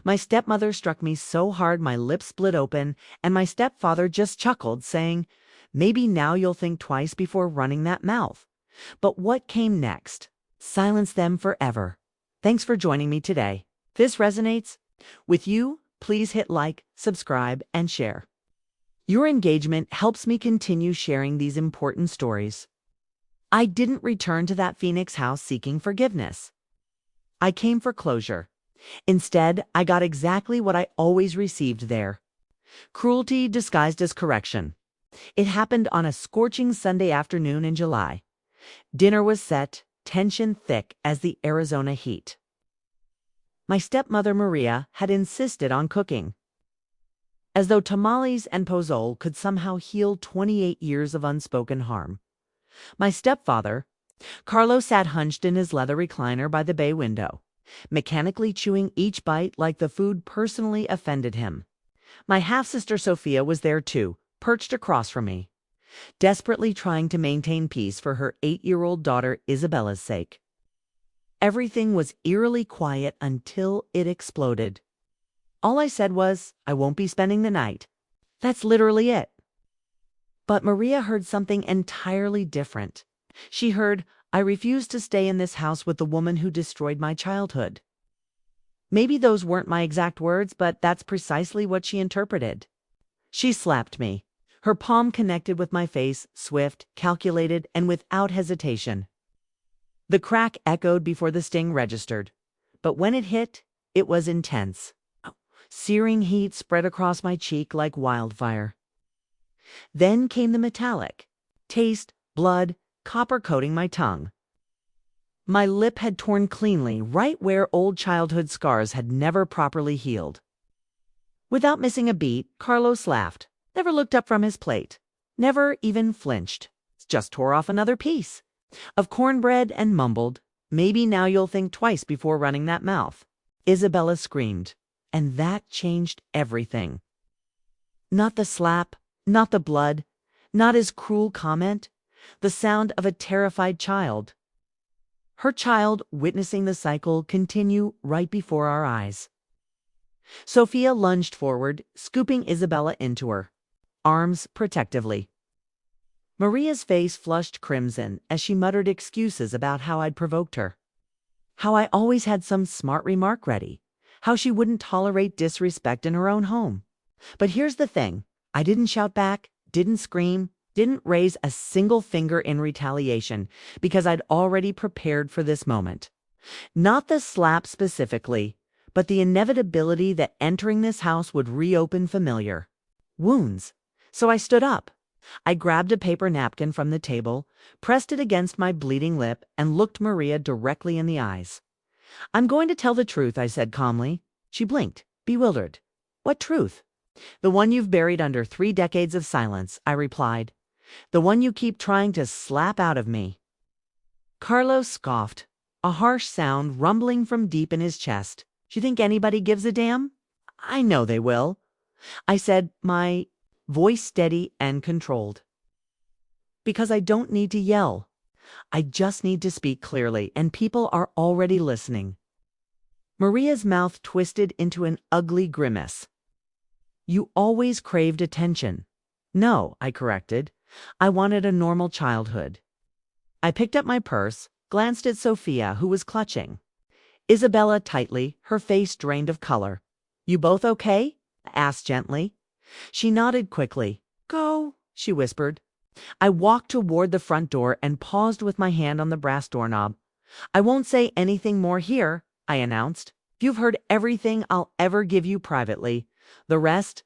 My stepmother struck me so hard my lips split open, and my stepfather just chuckled, saying, "Maybe now you'll think twice before running that mouth." But what came next? Silence them forever. Thanks for joining me today. If this resonates with you, please hit like, subscribe, and share. Your engagement helps me continue sharing these important stories. I didn't return to that Phoenix house seeking forgiveness. I came for closure. Instead, I got exactly what I always received there: cruelty disguised as correction. It happened on a scorching Sunday afternoon in July. Dinner was set, tension thick as the Arizona heat. My stepmother Maria had insisted on cooking, as though tamales and pozole could somehow heal 28 years of unspoken harm. My stepfather, Carlos, sat hunched in his leather recliner by the bay window, mechanically chewing each bite like the food personally offended him. My half-sister Sophia was there too, perched across from me, desperately trying to maintain peace for her 8-year-old daughter Isabella's sake. Everything was eerily quiet until it exploded. All I said was, "I won't be spending the night." That's literally it. But Maria heard something entirely different. She heard, "I refuse to stay in this house with the woman who destroyed my childhood." Maybe those weren't my exact words, but that's precisely what she interpreted. She slapped me. Her palm connected with my face, swift, calculated, and without hesitation. The crack echoed before the sting registered, but when it hit, it was intense. Searing heat spread across my cheek like wildfire. Then came the metallic taste, blood, copper coating my tongue. My lip had torn cleanly, right where old childhood scars had never properly healed. Without missing a beat, Carlos laughed, never looked up from his plate, never even flinched, just tore off another piece of cornbread and mumbled, "Maybe now you'll think twice before running that mouth." Isabella screamed, and that changed everything. Not the slap, not the blood, not his cruel comment, the sound of a terrified child. Her child witnessing the cycle continue right before our eyes. Sophia lunged forward, scooping Isabella into her arms protectively. Maria's face flushed crimson as she muttered excuses about how I'd provoked her, how I always had some smart remark ready, how she wouldn't tolerate disrespect in her own home. But here's the thing. I didn't shout back, didn't scream, didn't raise a single finger in retaliation, because I'd already prepared for this moment. Not the slap specifically, but the inevitability that entering this house would reopen familiar wounds. So I stood up. I grabbed a paper napkin from the table, pressed it against my bleeding lip, and looked Maria directly in the eyes. "I'm going to tell the truth," I said calmly. She blinked, bewildered. "What truth?" "The one you've buried under 3 decades of silence," I replied. "The one you keep trying to slap out of me." Carlos scoffed, a harsh sound rumbling from deep in his chest. "You think anybody gives a damn?" "I know they will," I said, my voice steady and controlled. "Because I don't need to yell. I just need to speak clearly, and people are already listening." Maria's mouth twisted into an ugly grimace. "You always craved attention." "No," I corrected. "I wanted a normal childhood." I picked up my purse, glanced at Sophia, who was clutching Isabella tightly, her face drained of color. "You both okay?" I asked gently. She nodded quickly. "Go," she whispered. I walked toward the front door and paused with my hand on the brass doorknob. "I won't say anything more here," I announced. "You've heard everything I'll ever give you privately. The rest—"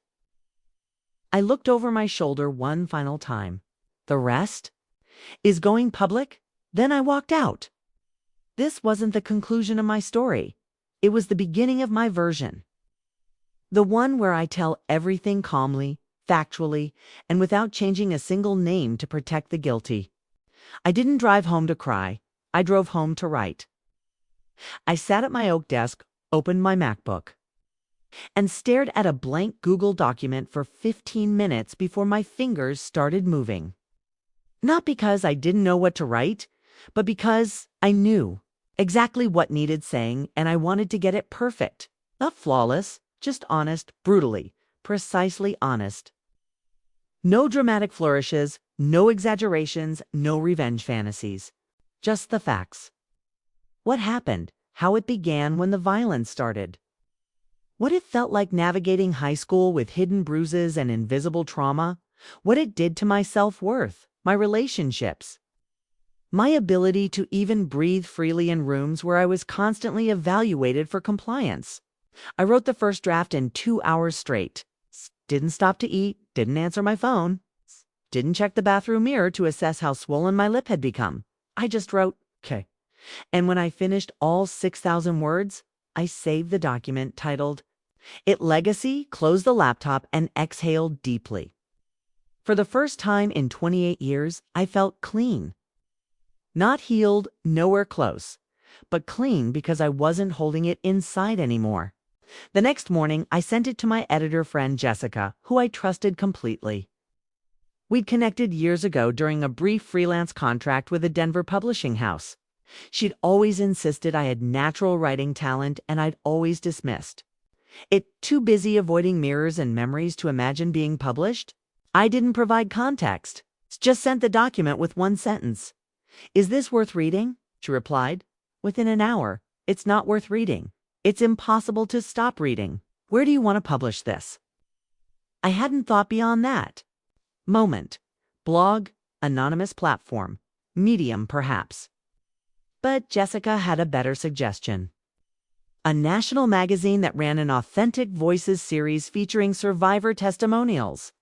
I looked over my shoulder one final time. "The rest is going public?" Then I walked out. This wasn't the conclusion of my story. It was the beginning of my version. The one where I tell everything calmly, factually, and without changing a single name to protect the guilty. I didn't drive home to cry. I drove home to write. I sat at my oak desk, opened my MacBook, and stared at a blank Google document for 15 minutes before my fingers started moving. Not because I didn't know what to write, but because I knew exactly what needed saying, and I wanted to get it perfect. Not flawless, just honest, brutally, precisely honest. No dramatic flourishes, no exaggerations, no revenge fantasies. Just the facts. What happened, how it began when the violence started. What it felt like navigating high school with hidden bruises and invisible trauma. What it did to my self-worth, my relationships. My ability to even breathe freely in rooms where I was constantly evaluated for compliance. I wrote the first draft in 2 hours straight. Didn't stop to eat, didn't answer my phone, didn't check the bathroom mirror to assess how swollen my lip had become. I just wrote, okay. And when I finished all 6,000 words, I saved the document titled, "It Legacy," closed the laptop, and exhaled deeply. For the first time in 28 years, I felt clean. Not healed, nowhere close, but clean because I wasn't holding it inside anymore. The next morning, I sent it to my editor friend Jessica, who I trusted completely. We'd connected years ago during a brief freelance contract with a Denver publishing house. She'd always insisted I had natural writing talent, and I'd always dismissed it. Too busy avoiding mirrors and memories to imagine being published? I didn't provide context. Just sent the document with one sentence. "Is this worth reading?" she replied. "Within an hour. It's not worth reading. It's impossible to stop reading. Where do you want to publish this?" I hadn't thought beyond that. Moment. Blog, anonymous platform, Medium perhaps. But Jessica had a better suggestion. A national magazine that ran an Authentic Voices series featuring survivor testimonials.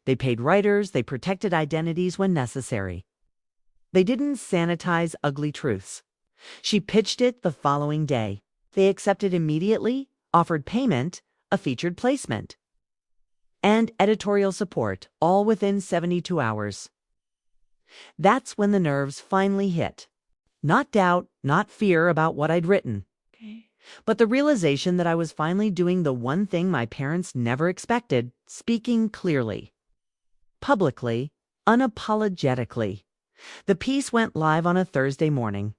They paid writers, they protected identities when necessary. They didn't sanitize ugly truths. She pitched it the following day. They accepted immediately, offered payment, a featured placement, and editorial support, all within 72 hours. That's when the nerves finally hit. Not doubt, not fear about what I'd written, but the realization that I was finally doing the one thing my parents never expected, speaking clearly. Publicly, unapologetically. The piece went live on a Thursday morning.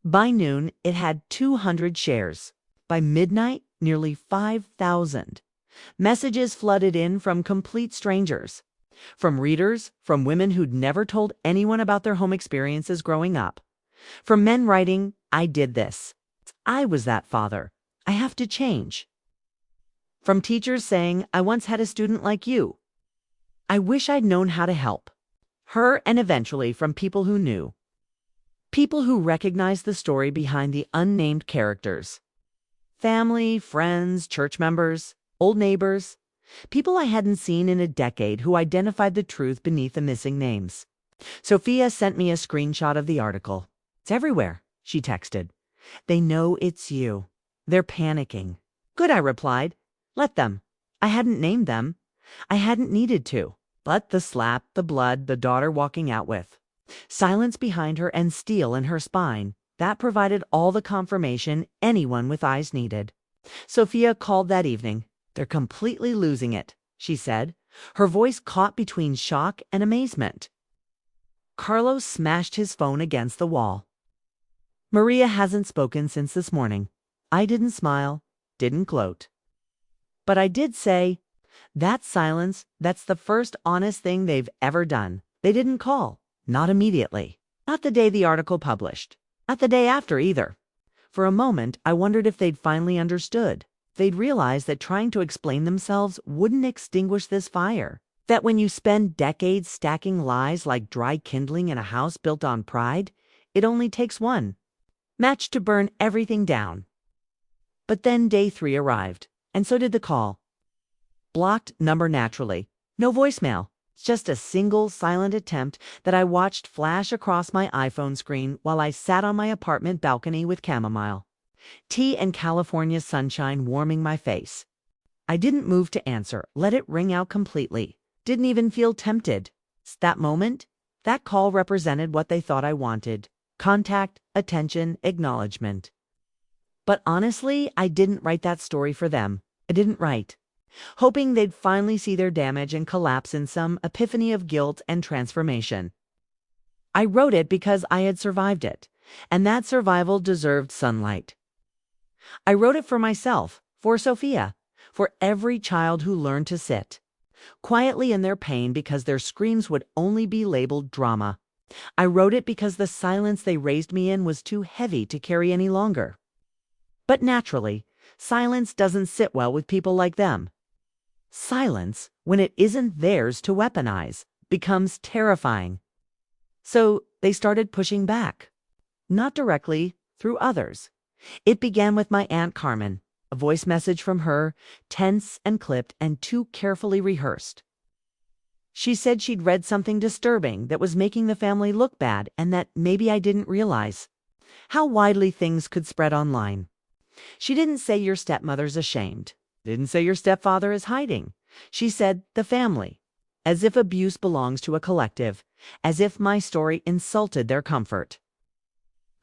By noon, it had 200 shares. By midnight, nearly 5,000. Messages flooded in from complete strangers. From readers, from women who'd never told anyone about their home experiences growing up. From men writing, "I did this. I was that father. I have to change." From teachers saying, "I once had a student like you. I wish I'd known how to help." Her, and eventually from people who knew. People who recognized the story behind the unnamed characters. Family, friends, church members, old neighbors. People I hadn't seen in a decade who identified the truth beneath the missing names. Sophia sent me a screenshot of the article. "It's everywhere," she texted. "They know it's you. They're panicking." "Good," I replied. "Let them." I hadn't named them. I hadn't needed to. But the slap, the blood, the daughter walking out with. Silence behind her and steel in her spine. That provided all the confirmation anyone with eyes needed. Sophia called that evening. "They're completely losing it," she said, her voice caught between shock and amazement. Carlos smashed his phone against the wall. "Maria hasn't spoken since this morning." I didn't smile, didn't gloat. But I did say, that silence, that's the first honest thing they've ever done. They didn't call. Not immediately. Not the day the article published. Not the day after either. For a moment, I wondered if they'd finally understood. They'd realized that trying to explain themselves wouldn't extinguish this fire. That when you spend decades stacking lies like dry kindling in a house built on pride, it only takes one match to burn everything down. But then day 3 arrived, and so did the call. Blocked number naturally. No voicemail. Just a single silent attempt that I watched flash across my iPhone screen while I sat on my apartment balcony with chamomile. Tea and California sunshine warming my face. I didn't move to answer, let it ring out completely. Didn't even feel tempted. That moment, that call represented what they thought I wanted. Contact, attention, acknowledgement. But honestly, I didn't write that story for them. I didn't write, hoping they'd finally see their damage and collapse in some epiphany of guilt and transformation. I wrote it because I had survived it, and that survival deserved sunlight. I wrote it for myself, For Sophia, for every child who learned to sit quietly in their pain because their screams would only be labeled drama. I wrote it because the silence they raised me in was too heavy to carry any longer. But naturally, silence doesn't sit well with people like them. Silence, when it isn't theirs to weaponize, becomes terrifying. So they started pushing back. Not directly, through others. It began with my Aunt Carmen, a voice message from her, tense and clipped and too carefully rehearsed. She said she'd read something disturbing that was making the family look bad and that maybe I didn't realize how widely things could spread online. She didn't say your stepmother's ashamed. Didn't say your stepfather is hiding. She said the family, as if abuse belongs to a collective, as if my story insulted their comfort.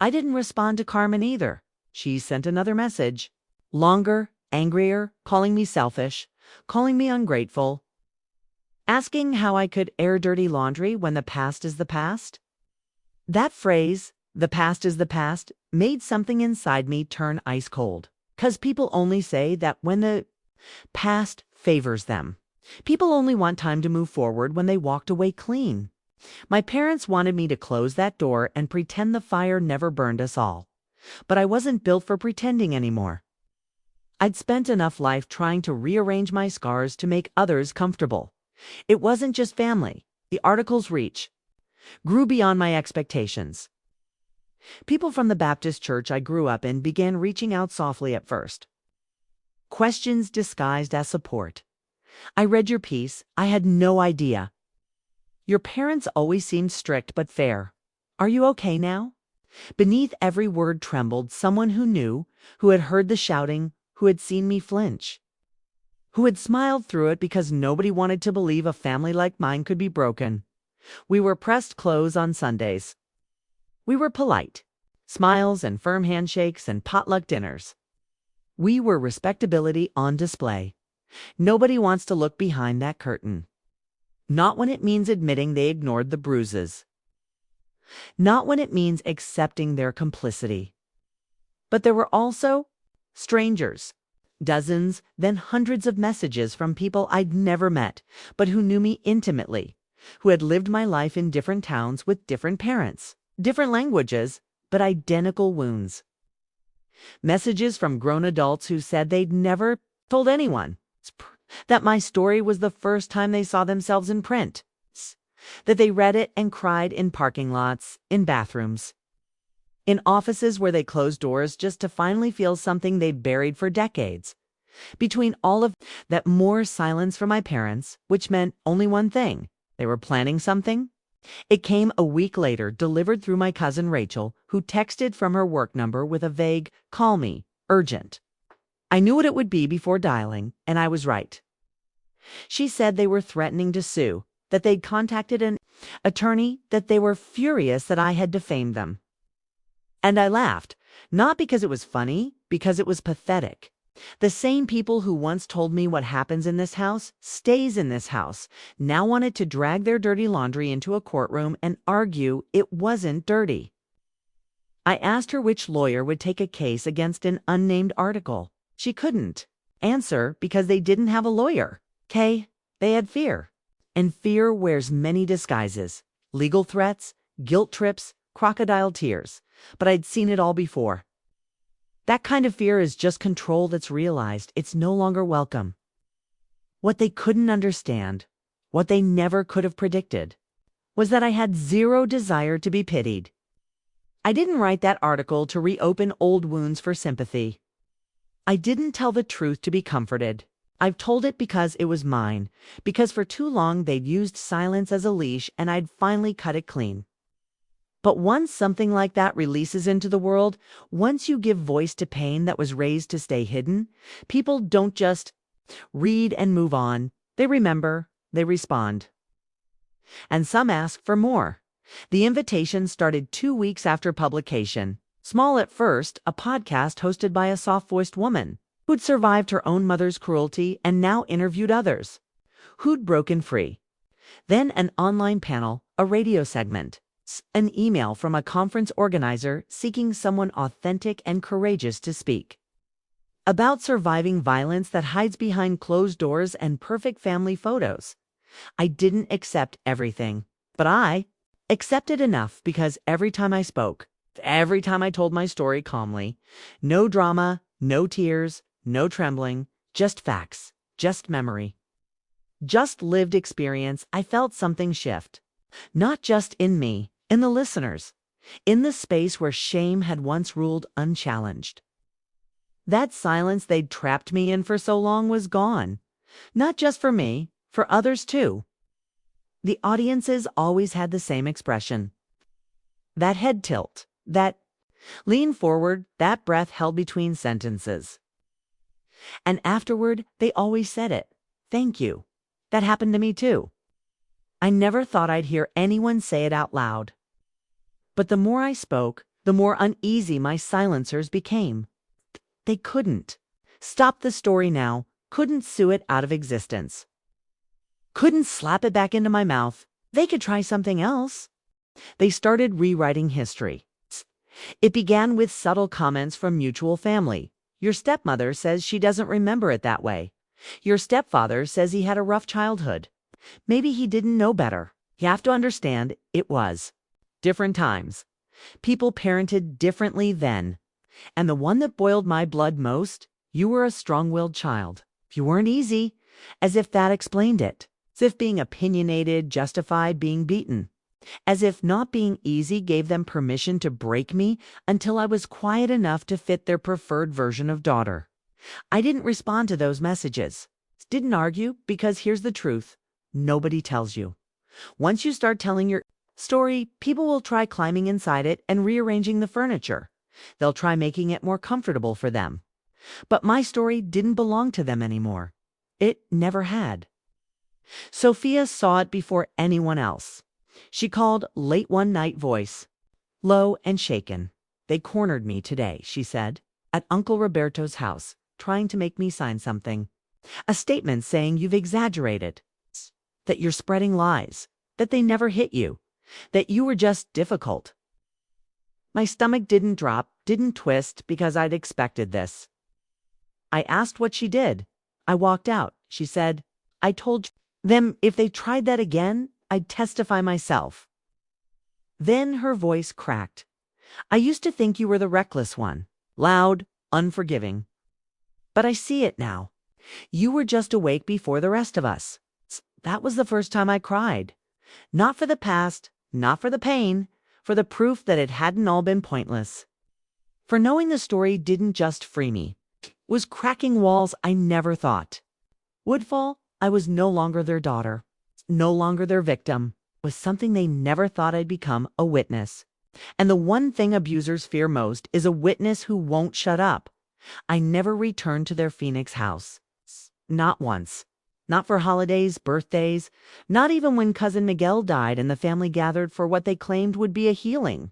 I didn't respond to Carmen either. She sent another message. Longer, angrier, calling me selfish, calling me ungrateful, asking how I could air dirty laundry when the past is the past. That phrase, the past is the past, made something inside me turn ice cold. 'Cause people only say that when the past favors them. People only want time to move forward when they walked away clean. My parents wanted me to close that door and pretend the fire never burned us all. But I wasn't built for pretending anymore. I'd spent enough life trying to rearrange my scars to make others comfortable. It wasn't just family. The article's reach grew beyond my expectations. People from the Baptist church I grew up in began reaching out softly at first. Questions disguised as support. I read your piece. I had no idea. Your parents always seemed strict but fair. Are you okay now? Beneath every word trembled someone who knew, who had heard the shouting, who had seen me flinch, who had smiled through it because nobody wanted to believe a family like mine could be broken. We were pressed close on Sundays. We were polite. Smiles and firm handshakes and potluck dinners. We were respectability on display. Nobody wants to look behind that curtain. Not when it means admitting they ignored the bruises. Not when it means accepting their complicity. But there were also strangers. Dozens, then hundreds of messages from people I'd never met, but who knew me intimately, who had lived my life in different towns with different parents, different languages, but identical wounds. Messages from grown adults who said they'd never told anyone that my story was the first time they saw themselves in print, that they read it and cried in parking lots, in bathrooms, in offices where they closed doors just to finally feel something they'd buried for decades. Between all of that, more silence from my parents, which meant only one thing. They were planning something. It came a week later, delivered through my cousin Rachel, who texted from her work number with a vague, "Call me, urgent." I knew what it would be before dialing, and I was right. She said they were threatening to sue, that they'd contacted an attorney, that they were furious that I had defamed them. And I laughed, not because it was funny, because it was pathetic. The same people who once told me what happens in this house stays in this house now wanted to drag their dirty laundry into a courtroom and argue it wasn't dirty. I asked her which lawyer would take a case against an unnamed article. She couldn't answer because they didn't have a lawyer. They had fear. And fear wears many disguises. Legal threats, guilt trips, crocodile tears. But I'd seen it all before. That kind of fear is just control that's realized it's no longer welcome. What they couldn't understand, what they never could have predicted, was that I had zero desire to be pitied. I didn't write that article to reopen old wounds for sympathy. I didn't tell the truth to be comforted. I've told it because it was mine, because for too long they'd used silence as a leash and I'd finally cut it clean. But once something like that releases into the world, once you give voice to pain that was raised to stay hidden, people don't just read and move on. They remember, they respond. And some ask for more. The invitation started 2 weeks after publication. Small at first, a podcast hosted by a soft-voiced woman who'd survived her own mother's cruelty and now interviewed others who'd broken free. Then an online panel, a radio segment, an email from a conference organizer seeking someone authentic and courageous to speak. about surviving violence that hides behind closed doors and perfect family photos. I didn't accept everything, but I accepted enough because every time I spoke, every time I told my story calmly, no drama, no tears, no trembling, just facts, just memory, just lived experience, I felt something shift. Not just in me, in the listeners, in the space where shame had once ruled unchallenged. That silence they'd trapped me in for so long was gone. Not just for me, for others too. The audiences always had the same expression. That head tilt, that lean forward, that breath held between sentences. And afterward, they always said it. Thank you. That happened to me too. I never thought I'd hear anyone say it out loud. But the more I spoke, the more uneasy my silencers became. They couldn't stop the story now, couldn't sue it out of existence, couldn't slap it back into my mouth. They could try something else. They started rewriting history. It began with subtle comments from mutual family. Your stepmother says she doesn't remember it that way. Your stepfather says he had a rough childhood. Maybe he didn't know better. You have to understand, it was different times. People parented differently then. And the one that boiled my blood most, you were a strong-willed child. You weren't easy, as if that explained it. As if being opinionated justified being beaten. As if not being easy gave them permission to break me until I was quiet enough to fit their preferred version of daughter. I didn't respond to those messages. Didn't argue, because here's the truth. Nobody tells you. Once you start telling your story, people will try climbing inside it and rearranging the furniture. They'll try making it more comfortable for them. But my story didn't belong to them anymore. It never had. Sophia saw it before anyone else. She called late one night voice, low and shaken. They cornered me today, she said, at Uncle Roberto's house, trying to make me sign something. A statement saying you've exaggerated, that you're spreading lies, that they never hit you, that you were just difficult. My stomach didn't drop, didn't twist, because I'd expected this. I asked what she did. I walked out. She said, I told them if they tried that again, I'd testify myself. Then her voice cracked. I used to think you were the reckless one, loud, unforgiving. But I see it now. You were just awake before the rest of us. That was the first time I cried. Not for the past, not for the pain, for the proof that it hadn't all been pointless. For knowing the story didn't just free me, was cracking walls I never thought would fall. I was no longer their daughter, no longer their victim, was something they never thought I'd become, a witness. And the one thing abusers fear most is a witness who won't shut up. I never returned to their Phoenix house. Not once. Not for holidays, birthdays, not even when Cousin Miguel died and the family gathered for what they claimed would be a healing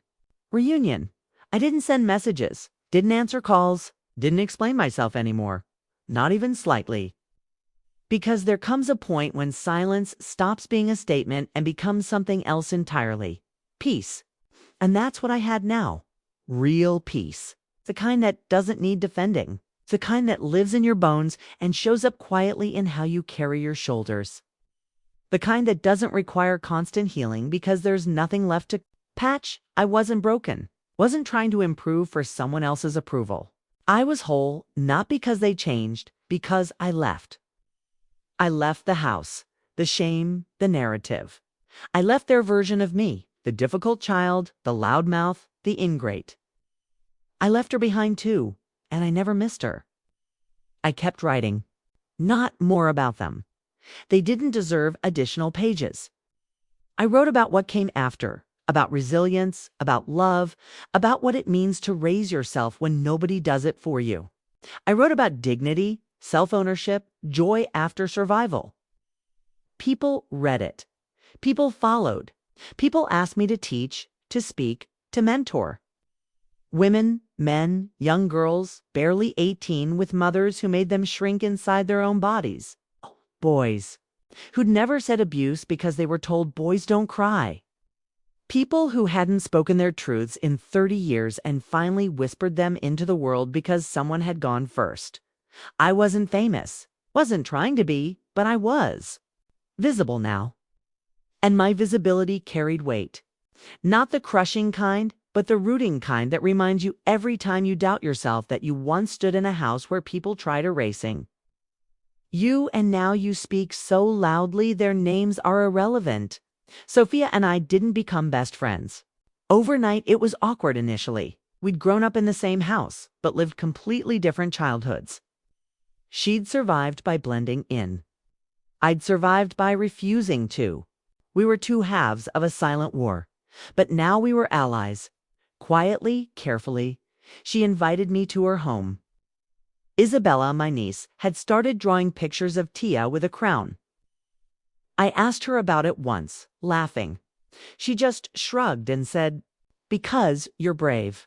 reunion. I didn't send messages, didn't answer calls, didn't explain myself anymore, not even slightly. Because there comes a point when silence stops being a statement and becomes something else entirely. Peace. And that's what I had now. Real peace. The kind that doesn't need defending. The kind that lives in your bones and shows up quietly in how you carry your shoulders. The kind that doesn't require constant healing because there's nothing left to patch. I wasn't broken. Wasn't trying to improve for someone else's approval. I was whole, not because they changed, because I left. I left the house, the shame, the narrative. I left their version of me, the difficult child, the loudmouth, the ingrate. I left her behind too, and I never missed her. I kept writing. Not more about them. They didn't deserve additional pages. I wrote about what came after, about resilience, about love, about what it means to raise yourself when nobody does it for you. I wrote about dignity, self-ownership, joy after survival. People read it. People followed. People asked me to teach, to speak, to mentor. Women, men, young girls, barely 18, with mothers who made them shrink inside their own bodies. Boys, who'd never said abuse because they were told boys don't cry. People who hadn't spoken their truths in 30 years and finally whispered them into the world because someone had gone first. I wasn't famous, wasn't trying to be, but I was. Visible now. And my visibility carried weight. Not the crushing kind, but the rooting kind that reminds you every time you doubt yourself that you once stood in a house where people tried erasing you, and now you speak so loudly their names are irrelevant. Sophia and I didn't become best friends. Overnight, it was awkward initially. We'd grown up in the same house, but lived completely different childhoods. She'd survived by blending in. I'd survived by refusing to. We were two halves of a silent war, but now we were allies. Quietly, carefully, she invited me to her home. Isabella, my niece, had started drawing pictures of Tia with a crown. I asked her about it once, laughing. She just shrugged and said, "Because you're brave."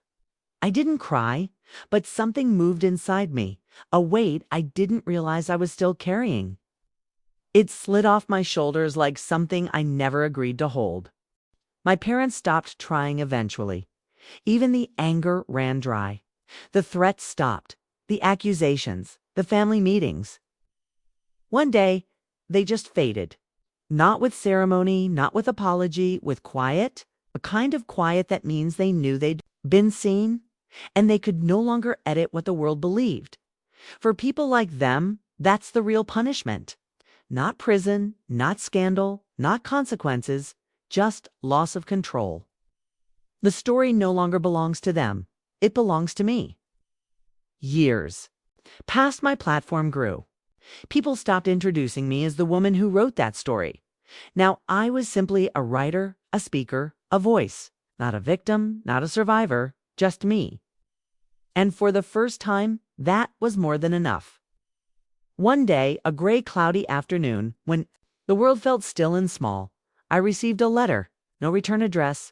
I didn't cry, but something moved inside me, a weight I didn't realize I was still carrying. It slid off my shoulders like something I never agreed to hold. My parents stopped trying eventually. Even the anger ran dry. The threats stopped, the accusations, the family meetings. One day, they just faded. Not with ceremony, not with apology, with quiet, a kind of quiet that means they knew they'd been seen, and they could no longer edit what the world believed. For people like them, that's the real punishment. Not prison, not scandal, not consequences, just loss of control. The story no longer belongs to them. It belongs to me. Years. Past my platform grew. People stopped introducing me as the woman who wrote that story. Now I was simply a writer, a speaker, a voice. Not a victim, not a survivor, just me. And for the first time, that was more than enough. One day, a gray, cloudy afternoon, when the world felt still and small, I received a letter, no return address.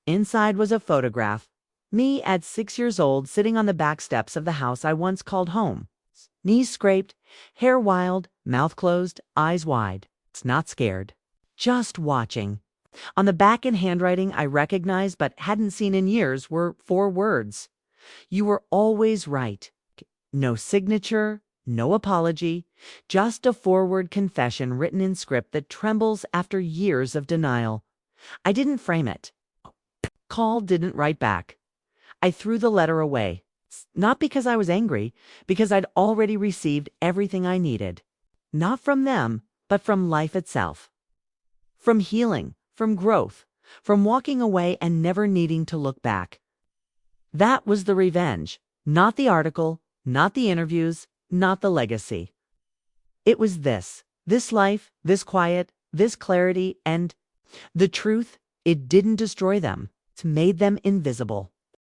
Inside was a photograph. Me at 6 years old, sitting on the back steps of the house I once called home. Knees scraped, hair wild, mouth closed, eyes wide. Not scared. Just watching. On the back in handwriting I recognized but hadn't seen in years were 4 words. You were always right. No signature, no apology, just a forward confession written in script that trembles after years of denial. I didn't frame it. Call didn't write back. I threw the letter away. Not because I was angry, because I'd already received everything I needed. Not from them, but from life itself. From healing, from growth, from walking away and never needing to look back. That was the revenge, not the article, not the interviews, not the legacy. It was this life, this quiet, this clarity, and the truth, it didn't destroy them. It made them invisible.